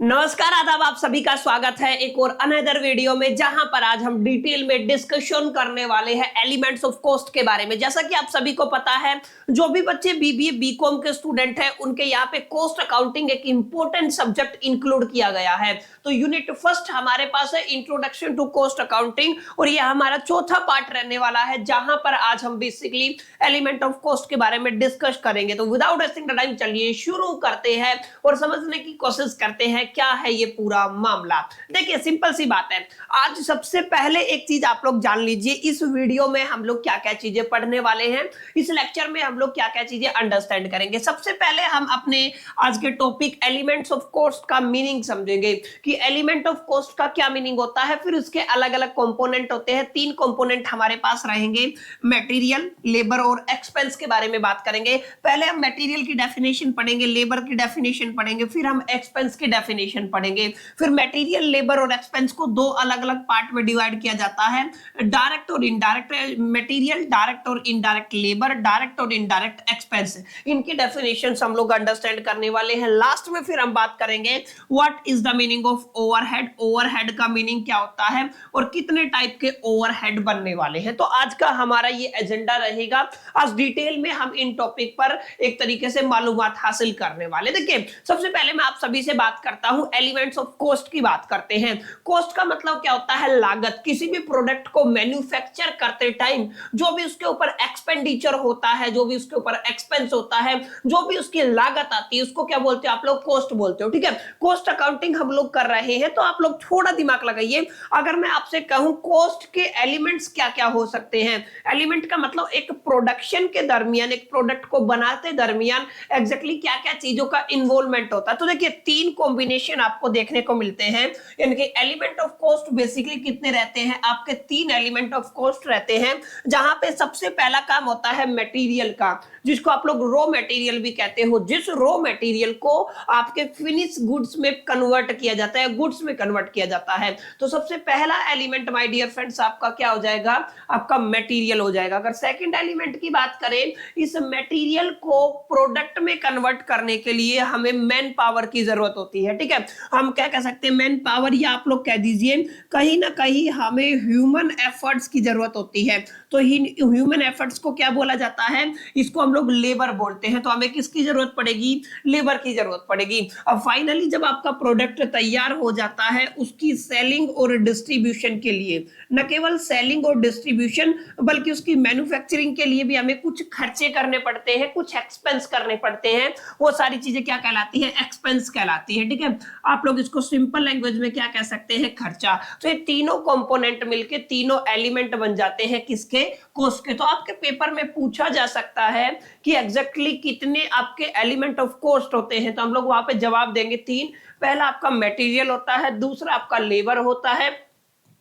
नमस्कार, आदाब। आप सभी का स्वागत है एक और अनदर वीडियो में, जहां पर आज हम डिटेल में डिस्कशन करने वाले हैं एलिमेंट्स ऑफ कॉस्ट के बारे में। जैसा कि आप सभी को पता है, जो भी बच्चे बीबीए बीकॉम के स्टूडेंट हैं, उनके यहाँ पे कॉस्ट अकाउंटिंग एक इंपॉर्टेंट सब्जेक्ट इंक्लूड किया गया है। तो यूनिट फर्स्ट हमारे पास है इंट्रोडक्शन टू कॉस्ट अकाउंटिंग, और यह हमारा चौथा पार्ट रहने वाला है, जहां पर आज हम बेसिकली एलिमेंट ऑफ कॉस्ट के बारे में डिस्कस करेंगे। तो विदाउट वेस्टिंग टाइम चलिए शुरू करते हैं और समझने की कोशिश करते हैं क्या है ये पूरा मामला। देखिए, सिंपल सी बात है। आज सबसे पहले एक चीज आप लोग जान लीजिए, इस वीडियो में हम लोग क्या क्या चीजें पढ़ने वाले हैं, इस लेक्चर में हम लोग क्या क्या चीजें अंडरस्टैंड करेंगे। सबसे पहले हम अपने आज के टॉपिक एलिमेंट्स ऑफ कॉस्ट का मीनिंग समझेंगे कि एलिमेंट ऑफ कॉस्ट का क्या मीनिंग होता है। फिर उसके अलग अलग कंपोनेंट होते हैं, 3 कंपोनेंट हमारे पास रहेंगे, मटेरियल, लेबर और एक्सपेंस के बारे में बात करेंगे। पहले हम मटेरियल की डेफिनेशन पढ़ेंगे, लेबर की डेफिनेशन पढ़ेंगे, फिर हम एक्सपेंस की डेफिनेशन पढ़ेंगे। फिर मटेरियल, लेबर और एक्सपेंस को 2 अलग अलग पार्ट में डिवाइड किया जाता है, डायरेक्ट और इनडायरेक्ट मटेरियल, डायरेक्ट और इनडायरेक्ट लेबर, डायरेक्ट और इनडायरेक्ट एक्सपेंस। इनकी डेफिनेशन हम लोग अंडरस्टैंड करने वाले हैं। लास्ट में फिर हम बात करेंगे what is the meaning of overhead, overhead का मीनिंग क्या होता है और कितने टाइप के ओवरहेड बनने वाले हैं। तो आज का हमारा ये एजेंडा रहेगा। आज डिटेल में हम इन टॉपिक पर एक तरीके से मालूमात हासिल करने वाले। देखिए, सबसे पहले मैं आप सभी से बात करता हूं, एलिमेंट्स ऑफ कॉस्ट की बात करते हैं। कॉस्ट का मतलब क्या होता है? लागत। किसी भी प्रोडक्ट को मैन्युफैक्चर करते टाइम जो भी उसके ऊपर एक्सपेंडिचर होता है, जो भी उसके ऊपर एक्सपेंस होता है, जो भी उसकी लागत आती है, उसको क्या बोलते हो आप लोग? कॉस्ट बोलते हो। ठीक है, कॉस्ट अकाउंटिंग हम लोग कर रहे हैं, तो आप लोग थोड़ा दिमाग लगाइए। अगर मैं आपसे कहूं कॉस्ट के एलिमेंट्स क्या क्या हो सकते हैं, एलिमेंट का मतलब एक प्रोडक्शन के दरमियान, एक प्रोडक्ट को बनाते दरमियान एग्जैक्टली क्या क्या चीजों का इन्वॉल्वमेंट होता है। तो देखिए, 3 कॉम्बिनेशन आपको देखने को मिलते हैं। यानी एलिमेंट ऑफ कॉस्ट बेसिकली कितने रहते हैं आपके? 3 एलिमेंट ऑफ कॉस्ट रहते हैं, जहां पे सबसे पहला काम होता है मटेरियल का, जिसको आप लोग रॉ मटेरियल भी कहते हो। जिस रॉ मटेरियल को आपके फिनिश गुड्स में कन्वर्ट किया जाता है, गुड्स में कन्वर्ट किया जाता है। तो सबसे पहला एलिमेंट माय डियर फ्रेंड्स आपका क्या हो जाएगा? आपका मटेरियल हो जाएगा। अगर सेकंड एलिमेंट की बात करें, इस मटेरियल को प्रोडक्ट में कन्वर्ट करने के लिए हमें मैन पावर की जरूरत होती है। ठीक है, हम क्या कह सकते हैं? मैन पावर, या आप लोग कह दीजिए कहीं ना कहीं हमें ह्यूमन एफर्ट्स की जरूरत होती है। तो ह्यूमन एफर्ट्स को क्या बोला जाता है? इसको हम लोग लेबर बोलते हैं। तो हमें किसकी जरूरत पड़ेगी? लेबर की जरूरत पड़ेगी। अब फाइनली जब आपका प्रोडक्ट तैयार हो जाता है, उसकी सेलिंग और डिस्ट्रीब्यूशन के लिए, न केवल सेलिंग और डिस्ट्रीब्यूशन बल्कि उसकी मैन्युफैक्चरिंग के लिए भी हमें कुछ खर्चे करने पड़ते हैं, कुछ एक्सपेंस करने पड़ते हैं। वो सारी चीजें क्या कहलाती है? एक्सपेंस कहलाती है। ठीक है, आप लोग इसको सिंपल लैंग्वेज में क्या कह सकते हैं? खर्चा। तो ये तीनों कंपोनेंट मिलके तीनों एलिमेंट बन जाते हैं किसके? कॉस्ट के। तो आपके पेपर में पूछा जा सकता है कि एग्जैक्टली कितने आपके एलिमेंट ऑफ कॉस्ट होते हैं, तो हम लोग वहां पे जवाब देंगे 3। पहला आपका मटेरियल होता है, दूसरा आपका लेबर होता है,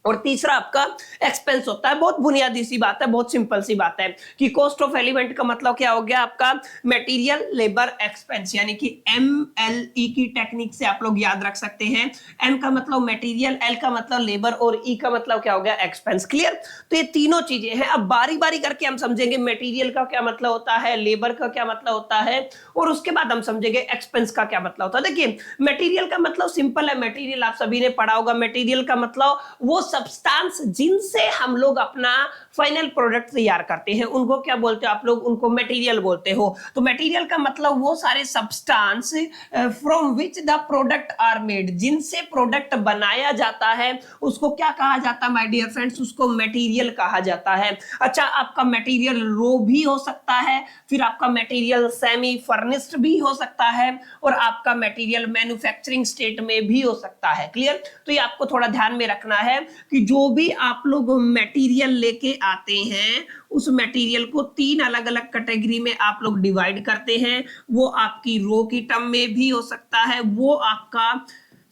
और तीसरा आपका एक्सपेंस होता है। बहुत बुनियादी सी बात है, बहुत सिंपल सी बात है कि कॉस्ट ऑफ एलिमेंट का मतलब क्या हो गया आपका? Material, labour, expense. यानी कि MLE की टेक्निक से आप लोग याद रख सकते हैं। M का मतलब मटेरियल, L का मतलब लेबर और E का मतलब क्या हो गया? एक्सपेंस। क्लियर? तो ये तीनों चीजें हैं। अब बारी बारी करके हम समझेंगे मटेरियल का क्या मतलब होता है, लेबर का क्या मतलब होता है, और उसके बाद हम समझेंगे एक्सपेंस का क्या मतलब होता है। देखिए, मटेरियल का मतलब सिंपल है, मटेरियल आप सभी ने पढ़ा होगा। मटेरियल का मतलब वो सब्सटेंस जिनसे हम लोग अपना फाइनल प्रोडक्ट तैयार करते हैं, उनको क्या बोलते हो आप लोग? उनको मटेरियल बोलते हो। तो मटेरियल का मतलब वो सारे substance from which the product are made, जिनसे प्रोडक्ट बनाया जाता है, उसको क्या कहा जाता है माय डियर फ्रेंड्स? उसको मटेरियल कहा जाता है। अच्छा, आपका मटेरियल रो भी हो सकता है, फिर आपका मटेरियल सेमी फर्निश्ड भी हो सकता है, और आपका मटेरियल मैन्युफैक्चरिंग स्टेट में भी हो सकता है। क्लियर? तो ये आपको थोड़ा ध्यान में रखना है कि जो भी आप लोग मटेरियल लेके आते हैं, उस मटेरियल को 3 अलग अलग कैटेगरी में आप लोग डिवाइड करते हैं। वो आपकी रो की टर्म में भी हो सकता है, वो आपका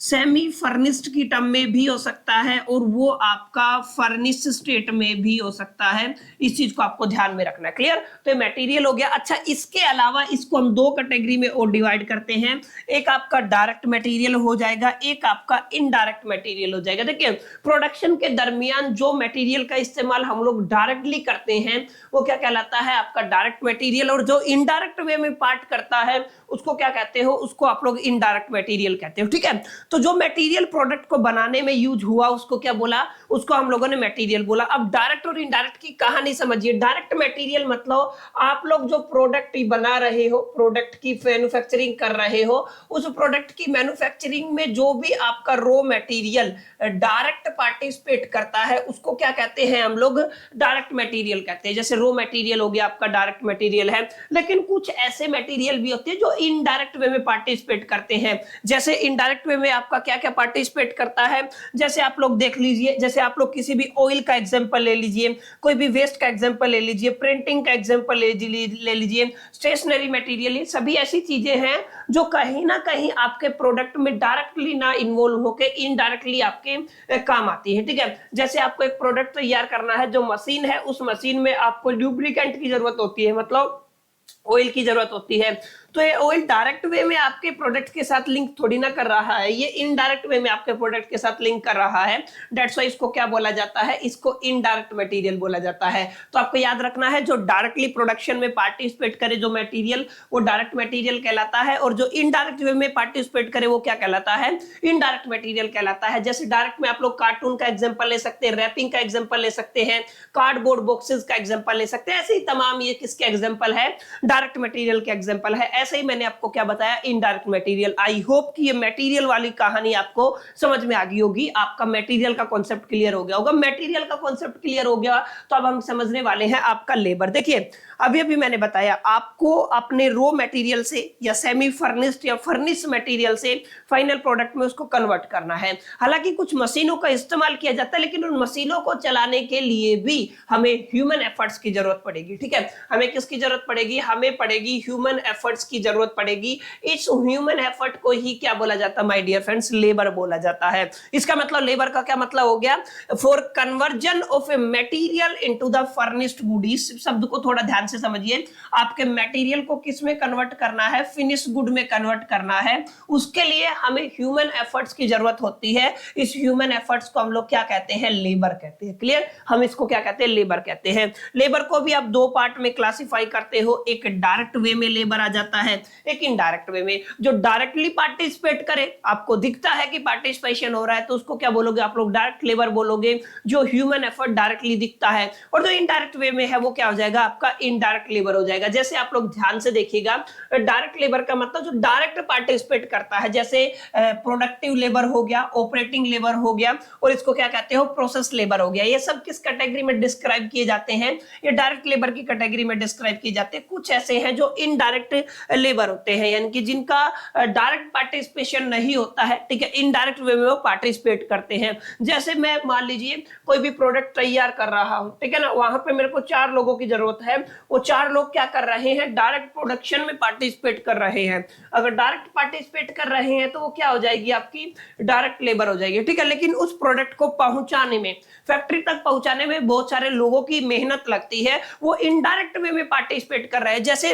सेमी फर्निश्ड की टर्म में भी हो सकता है, और वो आपका फर्निश्ड स्टेट में भी हो सकता है। इस चीज को आपको ध्यान में रखना है। क्लियर? तो ये मटेरियल हो गया। अच्छा, इसके अलावा इसको हम 2 कैटेगरी में और डिवाइड करते हैं। एक आपका डायरेक्ट मटेरियल हो जाएगा, एक आपका इनडायरेक्ट मटेरियल हो जाएगा। देखिए, प्रोडक्शन के दरमियान जो मटेरियल का इस्तेमाल हम लोग डायरेक्टली करते हैं, वो क्या कहलाता है? आपका डायरेक्ट मटेरियल। और जो इनडायरेक्ट वे में पार्ट करता है, उसको क्या कहते हो, उसको आप लोग इनडायरेक्ट मटेरियल कहते हो। ठीक है, तो जो मटेरियल प्रोडक्ट को बनाने में यूज हुआ उसको क्या बोला, उसको हम लोगों ने मटेरियल बोला। अब डायरेक्ट और इनडायरेक्ट की कहानी समझिए। डायरेक्ट मटेरियल मतलब आप लोग जो प्रोडक्ट बना रहे हो, प्रोडक्ट की मैन्युफैक्चरिंग कर रहे हो, उस प्रोडक्ट की मैन्युफैक्चरिंग में जो भी आपका रॉ मटेरियल डायरेक्ट पार्टिसिपेट करता है उसको क्या कहते हैं हम लोग, डायरेक्ट मटेरियल कहते हैं। जैसे रॉ मटेरियल हो गया आपका डायरेक्ट मटेरियल है, लेकिन कुछ ऐसे मटेरियल भी होते हैं जो इनडायरेक्ट वे में पार्टिसिपेट करते हैं। जैसे इनडायरेक्ट वे में आपका क्या क्या पार्टिसिपेट करता है, जैसे आप लोग देख लीजिए, जैसे आप लोग किसी भी ऑयल का एग्जांपल ले लीजिए, कोई भी वेस्ट का एग्जांपल ले लीजिए, प्रिंटिंग का एग्जांपल ले लीजिए, स्टेशनरी मटेरियल, ये सभी ऐसी चीजें हैं जो कहीं ना कहीं आपके प्रोडक्ट में डायरेक्टली ना इन्वॉल्व होकर इनडायरेक्टली आपके काम आती है। ठीक है, जैसे आपको एक प्रोडक्ट तैयार करना है, जो मशीन है उस मशीन में आपको लुब्रिकेंट की जरूरत होती है, मतलब ऑयल की जरूरत होती है। तो ये ऑयल डायरेक्ट वे में आपके प्रोडक्ट के साथ लिंक थोड़ी ना कर रहा है, ये इनडायरेक्ट वे में आपके प्रोडक्ट के साथ लिंक कर रहा है। दैट्स व्हाई इसको क्या बोला जाता है, इसको इनडायरेक्ट मटेरियल बोला जाता है। तो आपको याद रखना है, जो डायरेक्टली प्रोडक्शन में पार्टिसिपेट करे जो मटेरियल, वो डायरेक्ट मटेरियल कहलाता है, और जो इनडायरेक्ट वे में पार्टिसिपेट करे वो क्या कहलाता है, इनडायरेक्ट मटेरियल कहलाता है। जैसे डायरेक्ट में आप लोग कार्टून का एग्जांपल ले सकते हैं, रैपिंग का एग्जांपल ले सकते हैं, कार्डबोर्ड बॉक्सेस का एग्जांपल ले सकते हैं। ऐसे ही तमाम ये किसके एग्जांपल है, डायरेक्ट मटेरियल के एग्जांपल है। ऐसे ही मैंने आपको क्या बताया, इनडायरेक्ट मटेरियल। आई होप कि ये मटेरियल वाली कहानी आपको समझ में आ गई होगी, आपका मटेरियल का कॉन्सेप्ट क्लियर हो गया होगा। मटेरियल का कॉन्सेप्ट क्लियर हो गया तो अब हम समझने वाले हैं आपका लेबर। देखिए अभी अभी मैंने बताया आपको अपने रॉ मटेरियल से या सेमी फर्निश्ड या फर्निश मटेरियल से फाइनल प्रोडक्ट में उसको कन्वर्ट करना है। हालांकि कुछ मशीनों का इस्तेमाल किया जाता है, लेकिन उन मशीनों को चलाने के लिए भी हमें ह्यूमन एफर्ट्स की जरूरत पड़ेगी। ठीक है, हमें किसकी जरूरत पड़ेगी, हमें पड़ेगी ह्यूमन एफर्ट्स की जरूरत पड़ेगी। इस ह्यूमन एफर्ट को ही क्या बोला जाता है माय डियर फ्रेंड्स, लेबर बोला जाता है। इसका मतलब लेबर का क्या मतलब हो गया, for conversion of a material into the furnished good. इस शब्द को थोड़ा ध्यान से समझिए, आपके मटेरियल को किस में कन्वर्ट करना है, फिनिश गुड में कन्वर्ट करना है, उसके लिए हमें ह्यूमन एफर्ट्स की जरूरत होती है। इस ह्यूमन एफर्ट्स को हम लोग क्या कहते हैं, लेबर कहते हैं। क्लियर, हम इसको क्या कहते हैं, लेबर कहते हैं। लेबर को भी आप दो पार्ट में क्लासिफाई करते हो, एक डायरेक्ट वे में लेबर आ जाता है, एक इनडायरेक्ट वे में। जो डायरेक्टली पार्टिसिपेट करे, आपको दिखता है कि पार्टिसिपेशन हो रहा है, तो उसको क्या बोलोगे आप लोग, डायरेक्ट लेबर बोलोगे, जो ह्यूमन एफर्ट डायरेक्टली दिखता है। और जो इनडायरेक्ट वे में है वो क्या हो जाएगा, आपका इनडायरेक्ट लेबर हो जाएगा। जैसे आप लोग ध्यान से देखिएगा, डायरेक्ट लेबर का मतलब जो डायरेक्ट पार्टिसिपेट करता है, जैसे प्रोडक्टिव लेबर हो गया, ऑपरेटिंग लेबर हो गया, और इसको क्या कहते हो, प्रोसेस लेबर हो गया। ये सब किस कैटेगरी में डिस्क्राइब किए जाते हैं, ये डायरेक्ट लेबर की कैटेगरी में डिस्क्राइब किए जाते हैं। कुछ ऐसे हैं जो इनडायरेक्ट लेबर होते हैं, यानी कि जिनका डायरेक्ट पार्टिसिपेशन नहीं होता है। ठीक है, इनडायरेक्ट वे में वो पार्टिसिपेट करते हैं। जैसे मैं मान लीजिए कोई भी प्रोडक्ट तैयार कर रहा हूं, ठीक है ना, वहां पे मेरे को 4 लोगों की जरूरत है, वो 4 लोग क्या कर रहे हैं, डायरेक्ट प्रोडक्शन में पार्टिसिपेट कर रहे हैं। अगर डायरेक्ट पार्टिसिपेट कर रहे हैं तो वो क्या हो जाएगी, आपकी डायरेक्ट लेबर हो जाएगी। ठीक है, लेकिन उस प्रोडक्ट को पहुंचाने में, फैक्ट्री तक पहुंचाने में बहुत सारे लोगों की मेहनत लगती है, वो इनडायरेक्ट वे में पार्टिसिपेट कर रहे हैं। जैसे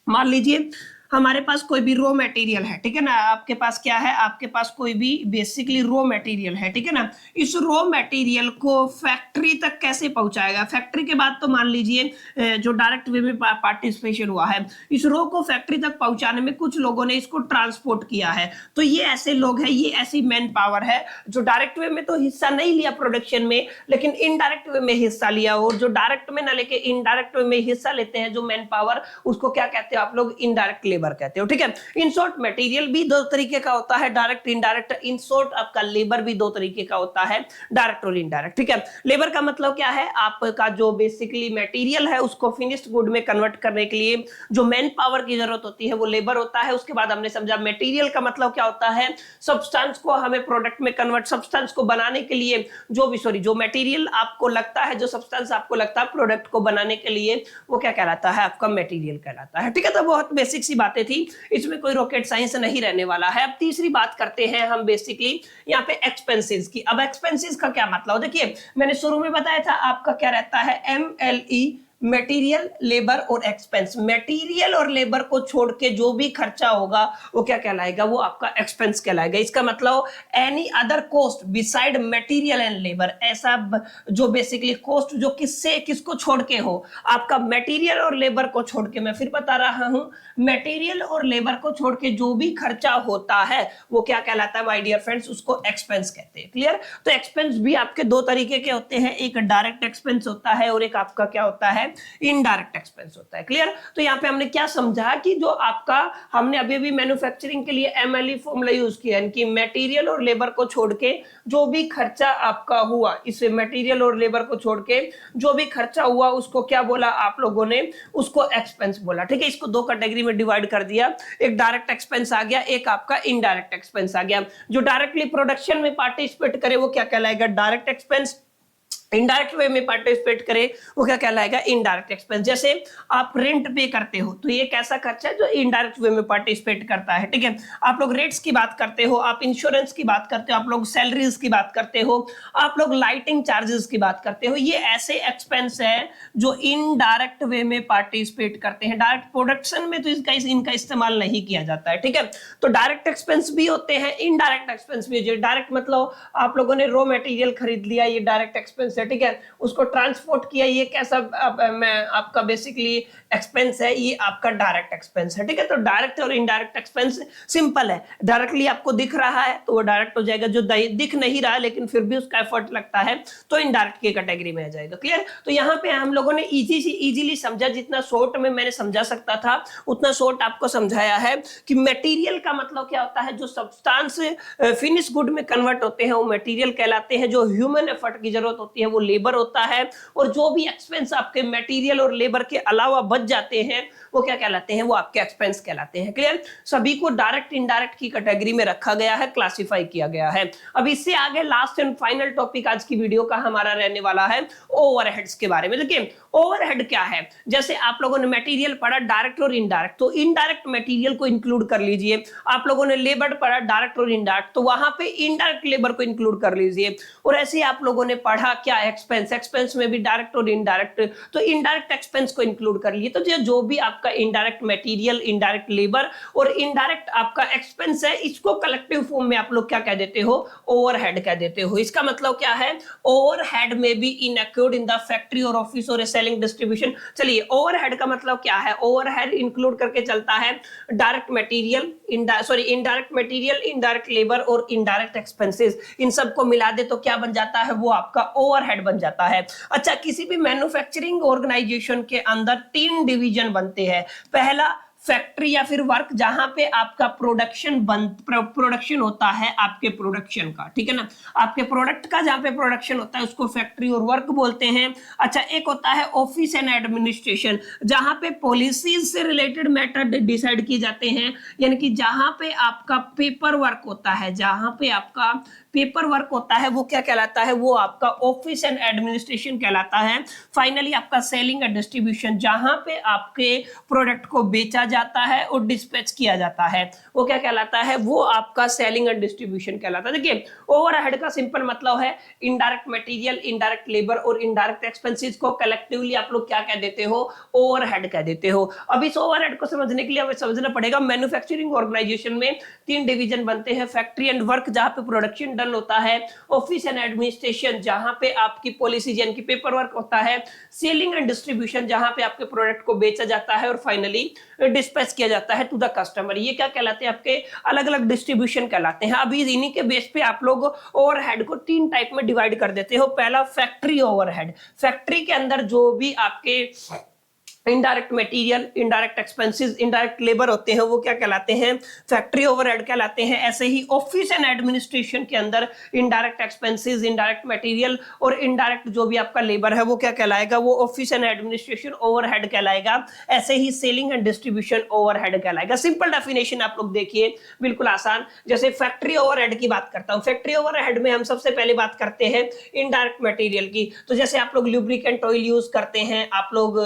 मान लीजिए हमारे पास कोई भी रॉ मटेरियल है, ठीक है ना, आपके पास क्या है, आपके पास कोई भी बेसिकली रॉ मटेरियल है, ठीक है ना, इस रॉ मटेरियल को फैक्ट्री तक कैसे पहुंचाएगा। फैक्ट्री के बाद तो मान लीजिए जो डायरेक्ट वे में पार्टिसिपेशन हुआ है, इस रॉ को फैक्ट्री तक पहुंचाने में कुछ लोगों ने इसको ट्रांसपोर्ट किया है। तो ये ऐसे लोग हैं, ये ऐसी मैन पावर है जो डायरेक्ट वे में तो हिस्सा नहीं लिया प्रोडक्शन में, लेकिन इनडायरेक्ट वे में हिस्सा लिया। और जो डायरेक्ट में ना लेके इनडायरेक्ट वे में हिस्सा लेते हैं जो मैन पावर, उसको क्या कहते हो आप लोग, इनडायरेक्ट लेबर कहते हो। ठीक है, इन शॉर्ट मटेरियल भी दो तरीके का होता है, डायरेक्ट इनडायरेक्ट। इन शॉर्ट आपका लेबर भी दो तरीके का होता है, डायरेक्ट और इनडायरेक्ट। ठीक है, लेबर का मतलब क्या है, आपका जो बेसिकली मटेरियल है उसको फिनिश्ड गुड में कन्वर्ट करने के लिए जो मैन पावर की जरूरत होती है वो लेबर होता है। उसके बाद हमने समझा मटेरियल का मतलब क्या होता है, सब्सटेंस को हमें प्रोडक्ट में कन्वर्ट, सब्सटेंस को बनाने के लिए जो मटेरियल आपको लगता है, जो सब्सटेंस आपको लगता है प्रोडक्ट को बनाने के लिए, वो क्या कहलाता है, आपका मटेरियल कहलाता है। ठीक है, तो बहुत बेसिक सी बातें थी, इसमें कोई रॉकेट साइंस नहीं रहने वाला है। अब तीसरी बात करते हैं हम बेसिकली यहाँ पे एक्सपेंसेस की। अब एक्सपेंसेस का क्या मतलब, देखिए मैंने शुरू में बताया था आपका क्या रहता है, MLE मटेरियल, लेबर और एक्सपेंस। मटेरियल और लेबर को छोड़ के जो भी खर्चा होगा वो क्या कहलाएगा, वो आपका एक्सपेंस कहलाएगा। इसका मतलब any other cost beside material and labour, ऐसा जो बेसिकली कॉस्ट जो किसको छोड़ के हो, आपका मटेरियल और लेबर को छोड़ के, मैं फिर बता रहा हूं, मटेरियल और लेबर को छोड़ के जो भी खर्चा होता है वो क्या कहलाता है माय डियर फ्रेंड्स, उसको एक्सपेंस कहते हैं। क्लियर? तो एक्सपेंस भी आपके दो तरीके के होते हैं, एक डायरेक्ट एक्सपेंस होता है और एक आपका क्या होता है, इनडायरेक्ट एक्सपेंस होता है। क्लियर? तो यहाँ पे हमने क्या समझा कि जो आपका, हमने अभी भी मैन्युफैक्चरिंग के लिए एमएलई फॉर्मूला यूज किया है कि मटेरियल और लेबर को छोड़ के जो भी खर्चा आपका हुआ, इसे मटेरियल और लेबर को छोड़ के जो भी खर्चा हुआ उसको क्या बोला आप लोगों ने, उसको एक्सपेंस बोला। ठीक है, इसको दो कैटेगरी में डिवाइड कर दिया, एक डायरेक्ट एक्सपेंस आ गया, एक आपका इनडायरेक्ट एक्सपेंस आ गया। जो डायरेक्टली प्रोडक्शन में पार्टिसिपेट करे वो क्या कहलाएगा, डायरेक्ट एक्सपेंस। इनडायरेक्ट वे में पार्टिसिपेट करे वो क्या कहलाएगा, इनडायरेक्ट एक्सपेंस। जैसे आप रेंट पे करते हो तो ये कैसा खर्चा है जो इनडायरेक्ट वे में पार्टिसिपेट करता है। ठीक है, आप लोग रेट्स की बात करते हो, आप इंश्योरेंस की बात करते हो, आप लोग सैलरीज की बात करते हो, आप लोग लाइटिंग चार्जेस की बात करते हो, ये ऐसे एक्सपेंस है जो इनडायरेक्ट वे में पार्टिसिपेट करते हैं। डायरेक्ट प्रोडक्शन में तो इनका इस्तेमाल नहीं किया जाता है। ठीक है, तो डायरेक्ट एक्सपेंस भी होते हैं, इनडायरेक्ट एक्सपेंस भी। डायरेक्ट मतलब आप लोगों ने रॉ मटेरियल खरीद लिया, ये डायरेक्ट एक्सपेंस है। ठीक है, उसको ट्रांसपोर्ट किया, ये कैसा आपका बेसिकली एक्सपेंस है, ये आपका डायरेक्ट एक्सपेंस है। ठीक है, तो डायरेक्ट और इनडायरेक्ट एक्सपेंस सिंपल है, डायरेक्टली आपको दिख रहा है तो वो डायरेक्ट हो जाएगा, जो दिख नहीं रहा है लेकिन फिर भी उसका एफर्ट लगता है तो इनडायरेक्ट की कैटेगरी में आ जाएगा। क्लियर? तो यहाँ पे हम लोगों ने इजीली समझा, जितना शॉर्ट में मैंने समझा सकता था उतना शॉर्ट आपको समझाया है कि मटेरियल का मतलब क्या होता है, जो सब्सटेंस फिनिश गुड में कन्वर्ट होते हैं वो मटेरियल कहलाते हैं, जो ह्यूमन एफर्ट की जरूरत होती है वो लेबर होता है, और जो भी एक्सपेंस आपके मटेरियल और लेबर के अलावा बच जाते हैं वो क्या कहलाते हैं, वो आपके एक्सपेंस कहलाते हैं। क्लियर? सभी को डायरेक्ट इनडायरेक्ट की कैटेगरी में रखा गया है, क्लासिफाई किया गया है। अब इससे आगे लास्ट एंड फाइनल टॉपिक आज की वीडियो का हमारा रहने वाला है ओवरहेड्स के बारे में। देखिए ओवरहेड क्या है, जैसे आप लोगों ने मटेरियल पढ़ा डायरेक्ट और इनडायरेक्ट, तो इनडायरेक्ट मटेरियल को इंक्लूड कर लीजिए। आप लोगों ने लेबर पढ़ा डायरेक्ट और इनडायरेक्ट, तो वहां पे इनडायरेक्ट लेबर को इंक्लूड कर लीजिए। और ऐसे आप लोगों ने पढ़ा क्या, एक्सपेंस में भी डायरेक्ट और इनडायरेक्ट, तो इनडायरेक्ट एक्सपेंस को इंक्लूड कर लिए। तो जो भी आपका इनडायरेक्ट मटेरियल, इनडायरेक्ट लेबर और इनडायरेक्ट आपका एक्सपेंस है, इसको कलेक्टिव फॉर्म में आप लोग क्या कह देते हो, ओवरहेड कह देते हो। इसका मतलब क्या है, ओवरहेड में भी इनक्लूड इन द फैक्ट्री और ऑफिस और सेलिंग डिस्ट्रीब्यूशन। चलिए ओवरहेड का मतलब क्या है, ओवरहेड इंक्लूड करके चलता है direct material, indirect material, indirect labour और इनडायरेक्ट एक्सपेंसेस, इन सबको मिला दे तो क्या बन जाता है, वो आपका ओवरहेड बन जाता है। अच्छा, किसी भी मैन्युफैक्चरिंग ऑर्गेनाइजेशन के अंदर 3 डिवीजन बनते हैं। पहला फैक्ट्री या फिर वर्क, जहां पे आपका प्रोडक्शन होता है आपके प्रोडक्शन का, ठीक है ना, आपके प्रोडक्ट का जहां पे प्रोडक्शन होता है उसको फैक्ट्री और वर्क बोलते हैं। अच्छा, एक होता है ऑफिस एंड एडमिनिस्ट्रेशन, जहां पे पॉलिसीज से रिलेटेड मैटर डिसाइड किए जाते हैं, यानी कि जहां पे आपका पेपर वर्क होता है, जहां पे आपका पेपर वर्क होता है वो क्या कहलाता है, वो आपका ऑफिस एंड एडमिनिस्ट्रेशन कहलाता है। फाइनली आपका सेलिंग एंड डिस्ट्रीब्यूशन, जहां पे आपके प्रोडक्ट को बेचा जाता है और डिस्पैच किया जाता है, वो क्या कहलाता है, वो आपका सेलिंग एंड डिस्ट्रीब्यूशन कहलाता है। देखिए ओवरहेड का सिंपल मतलब है इनडायरेक्ट मटेरियल, इनडायरेक्ट लेबर और इनडायरेक्ट एक्सपेंसेस को कलेक्टिवली आप लोग क्या कह देते हो, ओवरहेड कह देते हो। अब इस ओवरहेड को समझने के लिए हमें समझना पड़ेगा, मैन्युफैक्चरिंग ऑर्गेनाइजेशन में 3 डिवीजन बनते हैं, फैक्ट्री एंड वर्क जहां पे प्रोडक्शन डन होता है, ऑफिस एंड एडमिनिस्ट्रेशन जहां पे आपकी पॉलिसीज यानी कि पेपर वर्क होता है, सेलिंग एंड डिस्ट्रीब्यूशन जहां पे आपके प्रोडक्ट को बेचा जाता है, और फाइनली डिस्पैच किया जाता है टू द कस्टमर। ये क्या कहलाते हैं, आपके अलग अलग डिस्ट्रीब्यूशन कहलाते हैं। अभी इन्हीं के बेस पे आप लोग ओवरहेड को 3 टाइप में डिवाइड कर देते हो। पहला फैक्ट्री ओवरहेड, फैक्ट्री के अंदर जो भी आपके indirect material, indirect expenses, indirect labour होते हैं वो क्या कहलाते हैं, फैक्ट्री ओवरहेड कहलाते हैं। ऐसे ही ऑफिस एंड एडमिनिस्ट्रेशन के अंदर इनडायरेक्ट एक्सपेंसेस, इनडायरेक्ट मटेरियल और इनडायरेक्ट जो भी आपका लेबर है वो क्या कहलाएगा, वो ऑफिस एंड एडमिनिस्ट्रेशन ओवरहेड कहलाएगा। ऐसे ही सेलिंग एंड डिस्ट्रीब्यूशन ओवरहेड कहलाएगा। सिंपल डेफिनेशन आप लोग देखिए, बिल्कुल आसान। जैसे फैक्ट्री ओवरहेड की बात करता हूं, फैक्ट्री ओवरहेड में हम सबसे पहले बात करते हैं इनडायरेक्ट मटेरियल की। तो जैसे आप लोग लुब्रिकेंट ऑयल यूज करते हैं, आप लोग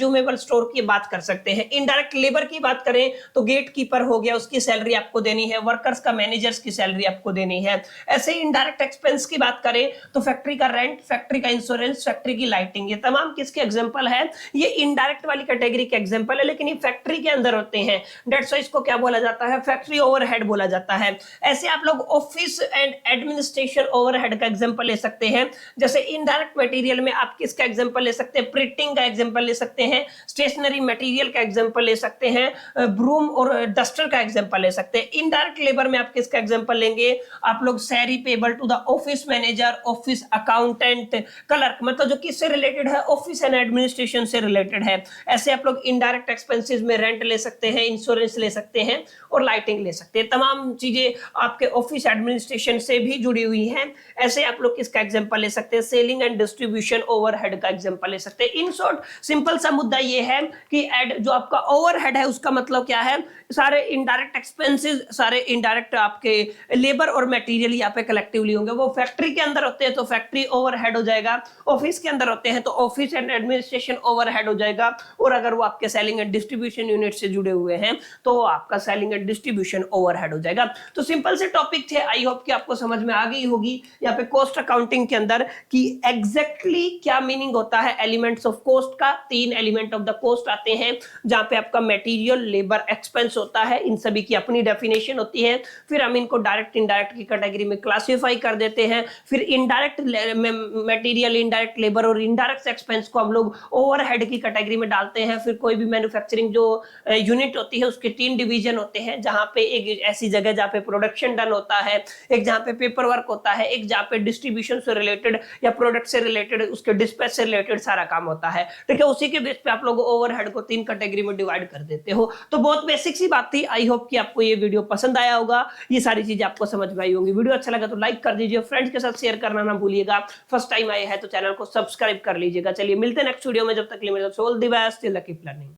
कंज्यूमेबल स्टोर की बात कर सकते हैं। इनडायरेक्ट लेबर की बात करें तो गेट कीपर हो गया, उसकी सैलरी आपको देनी है, वर्कर्स का मैनेजर्स की सैलरी आपको देनी है। ऐसे ही इनडायरेक्ट एक्सपेंस की बात करें तो फैक्ट्री का रेंट, फैक्ट्री का इंश्योरेंस, फैक्ट्री की लाइटिंग, ये तमाम किसके एग्जांपल है? ये इनडायरेक्ट वाली कैटेगरी के एग्जांपल है, लेकिन ये फैक्ट्री के अंदर होते हैं। दैट्स व्हाई इसको क्या बोला जाता है? फैक्ट्री ओवरहेड बोला जाता है। ऐसे आप लोग ऑफिस एंड एडमिनिस्ट्रेशन ओवरहेड का एग्जांपल ले सकते हैं। जैसे इनडायरेक्ट मटेरियल में आप किसका एग्जांपल ले सकते हैं? प्रिंटिंग का एग्जांपल ले सकते हैं, स्टेशनरी मटेरियल का एग्जांपल ले सकते हैं, ब्रूम और डस्टर का एग्जांपल ले सकते हैं। इनडायरेक्ट लेबर में आप किसका एग्जांपल लेंगे? आप लोग salary payable to the office manager, office accountant, clerk, मतलब जो किससे रिलेटेड है? ऑफिस एंड एडमिनिस्ट्रेशन से रिलेटेड है। ऐसे आप लोग इनडायरेक्ट एक्सपेंसेस में रेंट ले सकते हैं, इंश्योरेंस ले सकते हैं और लाइटिंग ले सकते हैं। तमाम चीजें आपके ऑफिस एडमिनिस्ट्रेशन से भी जुड़ी हुई हैं। ऐसे आप लोग किसका एग्जांपल ले सकते हैं? सेलिंग एंड डिस्ट्रीब्यूशन ओवरहेड का एग्जांपल ले सकते हैं। इन शॉर्ट सिंपल सा मुद्दा ये है कि जो आपका ओवरहेड है उसका मतलब क्या है? सारे इनडायरेक्ट एक्सपेंसेस, सारे इनडायरेक्ट आपके लेबर और मटेरियल यहाँ पे कलेक्टिवली होंगे। वो फैक्ट्री के अंदर होते हैं तो फैक्ट्री ओवरहेड हो जाएगा, ऑफिस के अंदर होते हैं तो ऑफिस एंड एडमिनिस्ट्रेशन ओवरहेड हो जाएगा, और अगर वो आपके सेलिंग एंड डिस्ट्रीब्यूशन यूनिट से जुड़े हुए हैं तो आपका सेलिंग एंड डिस्ट्रीब्यूशन ओवरहेड हो जाएगा। तो सिंपल से टॉपिक थे, आई होप कि आपको समझ में आ गई होगी यहाँ पे कॉस्ट अकाउंटिंग के अंदर कि एग्जैक्टली क्या मीनिंग होता है एलिमेंट्स ऑफ कॉस्ट का। 3 एलिमेंट ऑफ द कॉस्ट आते हैं जहां पे आपका मटेरियल, लेबर, एक्सपेंस होता है। इन सभी की अपनी डेफिनेशन होती है। फिर हम इनको डायरेक्ट इनडायरेक्ट की कैटेगरी में क्लासिफाई कर देते हैं। फिर इनडायरेक्ट मटेरियल, इनडायरेक्ट लेबर और इनडायरेक्ट एक्सपेंस को हम लोग ओवरहेड की कैटेगरी में डालते हैं। फिर कोई भी मैन्युफैक्चरिंग जो यूनिट होती है उसके 3 डिवीजन होते हैं, जहां पे एक ऐसी जगह जहां पे प्रोडक्शन डन होता है, एक जहां पे पेपर वर्क होता है, एक जहां पे डिस्ट्रीब्यूशन से रिलेटेड या प्रोडक्ट से रिलेटेड, उसके डिस्पैच से रिलेटेड सारा काम होता है। ठीक है, उसी के बेस पे आप लोग ओवरहेड को 3 कैटेगरी में डिवाइड कर देते हो। तो बहुत बेसिक सी बात थी। आई होप कि आपको ये वीडियो पसंद आया होगा, ये सारी चीजें आपको समझ में आई होंगी। वीडियो अच्छा लगा तो लाइक कर दीजिए, फ्रेंड्स के साथ शेयर करना ना भूलिएगा। फर्स्ट टाइम आए हैं तो चैनल को सब्सक्राइब कर लीजिएगा। चलिए मिलते हैं नेक्स्ट वीडियो में, जब तक के लिए मेरे all the best, keep learning.